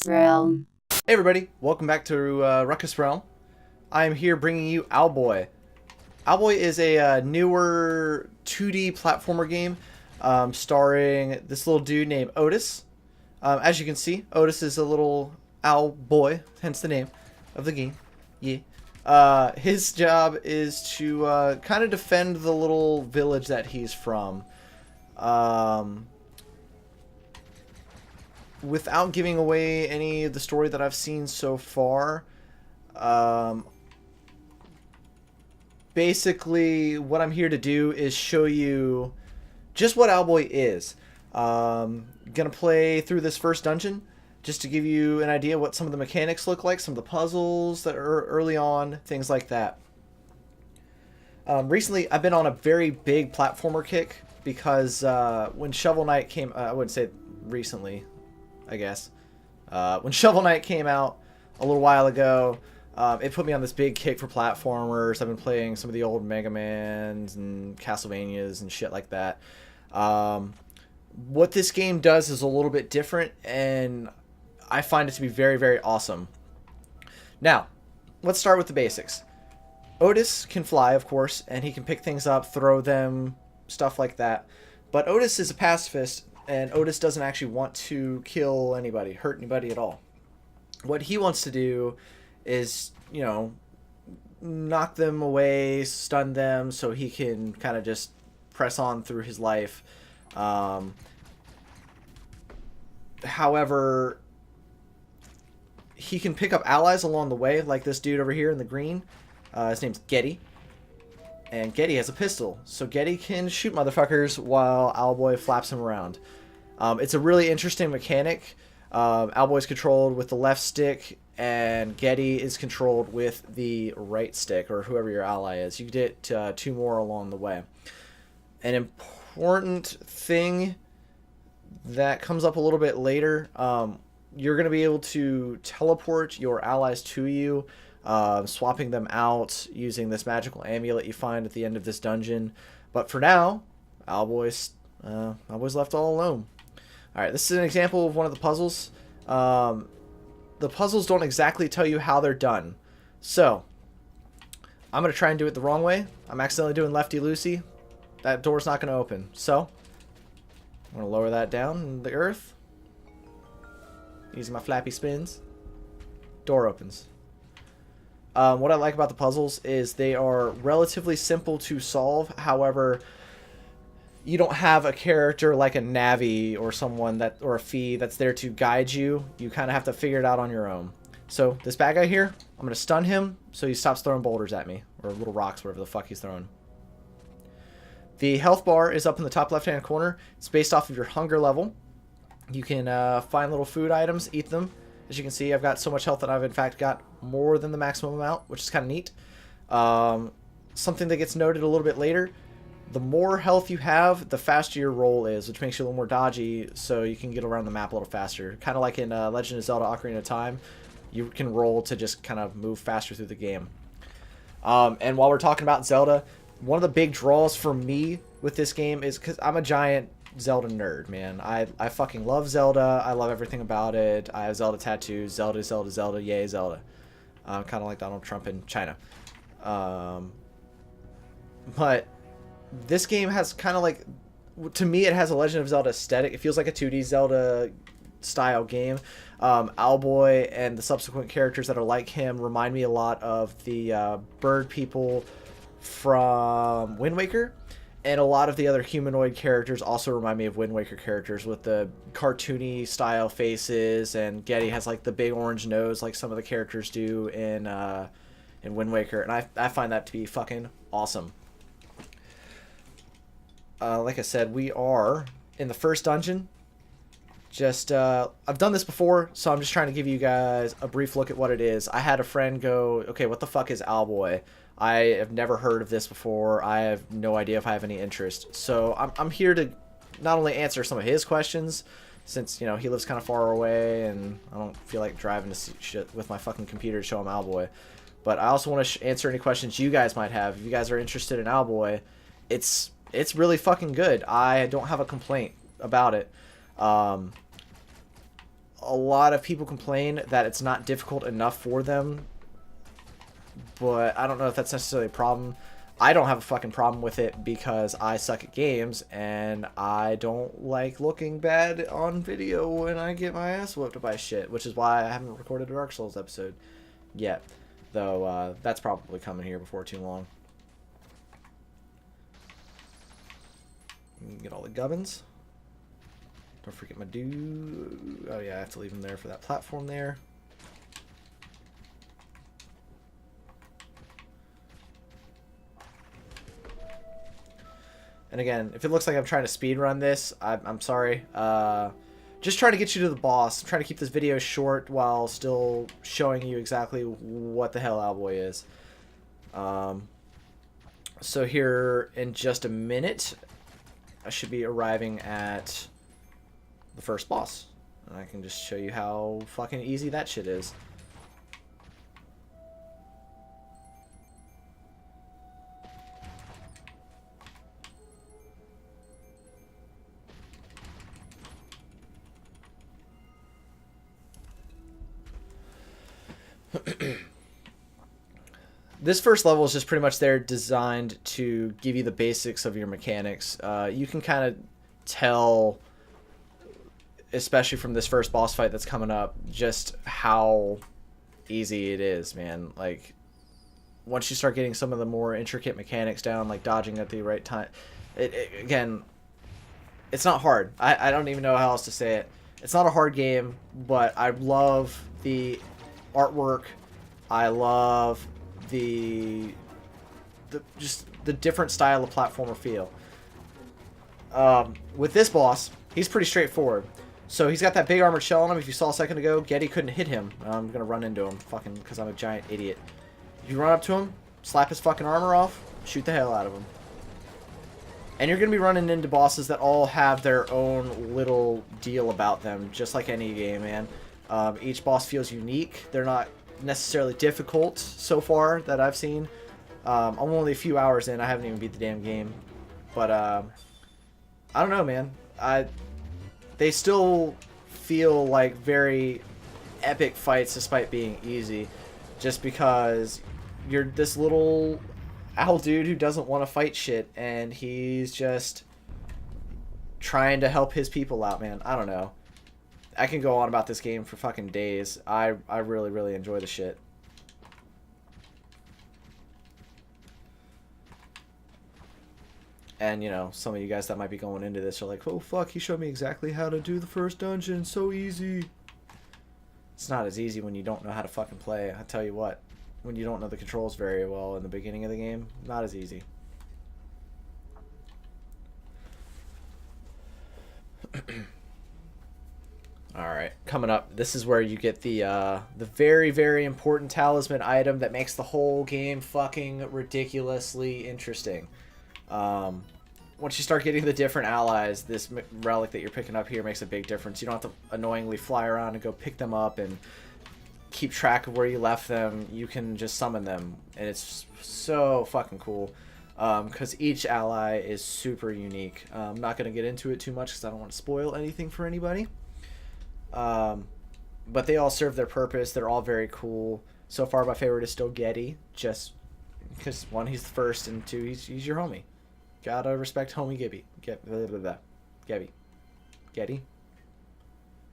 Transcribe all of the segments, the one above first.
Rukus Realm. Hey everybody, welcome back to Rukus Realm. I am here bringing you Owlboy. Owlboy is a newer 2D platformer game starring this little dude named Otis. As you can see, Otis is a little owl boy, hence the name of the game. Yeah. His job is to kind of defend the little village that he's from. Without giving away any of the story that I've seen so far, basically what I'm here to do is show you just what Owlboy is. Gonna play through this first dungeon just to give you an idea what some of the mechanics look like, some of the puzzles that are early on, things like that. Recently, I've been on a very big platformer kick because when Shovel Knight came, I wouldn't say recently, I guess. When Shovel Knight came out a little while ago, it put me on this big kick for platformers. I've been playing some of the old Mega Mans and Castlevanias and shit like that. What this game does is a little bit different, and I find it to be very, very awesome. Now, let's start with the basics. Otis can fly, of course, and he can pick things up, throw them, stuff like that. But Otis is a pacifist, and Otis doesn't actually want to kill anybody, hurt anybody at all. What he wants to do is, you know, knock them away, stun them, so he can kind of just press on through his life. However, he can pick up allies along the way, like this dude over here in the green. His name's Getty. And Getty has a pistol, so Getty can shoot motherfuckers while Owlboy flaps him around. It's a really interesting mechanic. Owlboy's controlled with the left stick, and Getty is controlled with the right stick, or whoever your ally is. You get two more along the way. An important thing that comes up a little bit later, you're going to be able to teleport your allies to you, swapping them out using this magical amulet you find at the end of this dungeon. But for now, Owlboy's left all alone. Alright, this is an example of one of the puzzles. The puzzles don't exactly tell you how they're done. So, I'm going to try and do it the wrong way. I'm accidentally doing lefty-loosey. That door's not going to open. So, I'm going to lower that down in the earth. Using my flappy spins. Door opens. What I like about the puzzles is they are relatively simple to solve. However, you don't have a character like a Navi or someone that, or a Fee that's there to guide you. You kind of have to figure it out on your own. So this bad guy here, I'm going to stun him so he stops throwing boulders at me, or little rocks, whatever the fuck he's throwing. The health bar is up in the top left hand corner. It's based off of your hunger level. You can find little food items, eat them. As you can see, I've got so much health that I've in fact got more than the maximum amount, which is kind of neat. Something that gets noted a little bit later, the more health you have, the faster your roll is, which makes you a little more dodgy, so you can get around the map a little faster. Kind of like in Legend of Zelda Ocarina of Time, you can roll to just kind of move faster through the game. And while we're talking about Zelda, one of the big draws for me with this game is because I'm a giant Zelda nerd, man. I fucking love Zelda. I love everything about it. I have Zelda tattoos. Zelda, Zelda, Zelda, yay, Zelda. Kind of like Donald Trump in China. But this game has kind of like, to me, it has a Legend of Zelda aesthetic. It feels like a 2D Zelda style game. Owlboy and the subsequent characters that are like him remind me a lot of the bird people from Wind Waker. And a lot of the other humanoid characters also remind me of Wind Waker characters with the cartoony style faces, and Getty has like the big orange nose like some of the characters do in Wind Waker, and I find that to be fucking awesome. Like I said, we are in the first dungeon. Just I've done this before, so I'm just trying to give you guys a brief look at what it is. I had a friend go, okay, what the fuck is Owlboy? I have never heard of this before. I have no idea if I have any interest. So I'm here to not only answer some of his questions, since, you know, he lives kind of far away and I don't feel like driving to shit with my fucking computer to show him Owlboy, but I also want to answer any questions you guys might have. If you guys are interested in Owlboy, it's really fucking good. I don't have a complaint about it. A a lot of people complain that it's not difficult enough for them, but I don't know if that's necessarily a problem. I don't have a fucking problem with it because I suck at games and I don't like looking bad on video when I get my ass whooped by shit, which is why I haven't recorded a Dark Souls episode yet. Though that's probably coming here before too long. Get all the gubbins. Don't forget my dude. Oh yeah, I have to leave him there for that platform there. And again, if it looks like I'm trying to speed run this, I'm sorry. Just trying to get you to the boss. I'm trying to keep this video short while still showing you exactly what the hell Owlboy is. So here in just a minute, I should be arriving at the first boss. And I can just show you how fucking easy that shit is. This first level is just pretty much there designed to give you the basics of your mechanics. You can kind of tell, especially from this first boss fight that's coming up, just how easy it is, man. Like, once you start getting some of the more intricate mechanics down, like dodging at the right time, again, it's not hard. I don't even know how else to say it. It's not a hard game, but I love the artwork. I love just the different style of platformer feel. With this boss, he's pretty straightforward. So he's got that big armored shell on him. If you saw a second ago, Getty couldn't hit him. I'm gonna run into him, fucking, because I'm a giant idiot. If you run up to him, slap his fucking armor off, shoot the hell out of him. And you're gonna be running into bosses that all have their own little deal about them, just like any game, man. Each boss feels unique. They're not necessarily difficult so far that I've seen. I'm only a few hours in. I haven't even beat the damn game, but I don't know, man. They still feel like very epic fights despite being easy, just because you're this little owl dude who doesn't want to fight shit, and he's just trying to help his people out, man. I don't know. I can go on about this game for fucking days. I really, really enjoy the shit. And, you know, some of you guys that might be going into this are like, oh, fuck, he showed me exactly how to do the first dungeon. So easy. It's not as easy when you don't know how to fucking play. I tell you what, when you don't know the controls very well in the beginning of the game, not as easy. Alright, coming up, this is where you get the very, very important talisman item that makes the whole game fucking ridiculously interesting. Once you start getting the different allies, this relic that you're picking up here makes a big difference. You don't have to annoyingly fly around and go pick them up and keep track of where you left them. You can just summon them, and it's so fucking cool. Because each ally is super unique. I'm not going to get into it too much because I don't want to spoil anything for anybody. But they all serve their purpose. They're all very cool. So far, my favorite is still Getty, just because one, he's the first, and two, he's your homie. Gotta respect homie Gibby. Getty.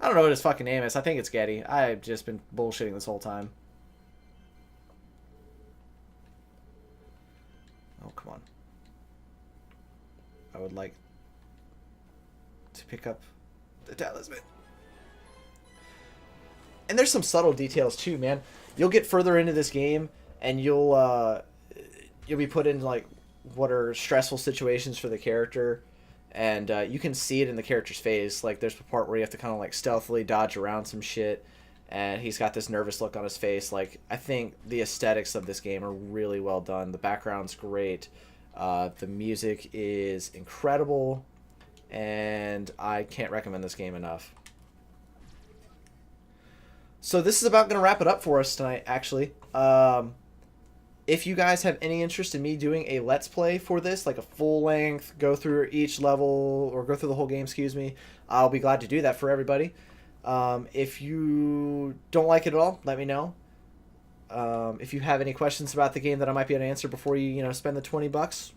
I don't know what his fucking name is. I think it's Getty. I've just been bullshitting this whole time. Oh, come on. I would like to pick up the talisman. And there's some subtle details too, man. You'll get further into this game, and you'll be put in like what are stressful situations for the character, and you can see it in the character's face. Like there's a part where you have to kind of like stealthily dodge around some shit, and he's got this nervous look on his face. Like, I think the aesthetics of this game are really well done. The background's great. The music is incredible, and I can't recommend this game enough. So this is about going to wrap it up for us tonight, actually. If you guys have any interest in me doing a Let's Play for this, like a full length, go through each level, or go through the whole game, excuse me, I'll be glad to do that for everybody. If you don't like it at all, let me know. If you have any questions about the game that I might be able to answer before you spend the $20,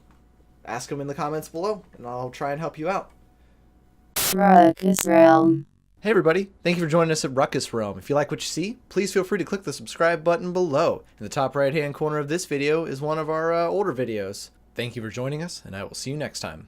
ask them in the comments below, and I'll try and help you out. RUKUS Realm. Hey everybody, thank you for joining us at RUKUS Realm. If you like what you see, please feel free to click the subscribe button below. In the top right hand corner of this video is one of our older videos. Thank you for joining us, and I will see you next time.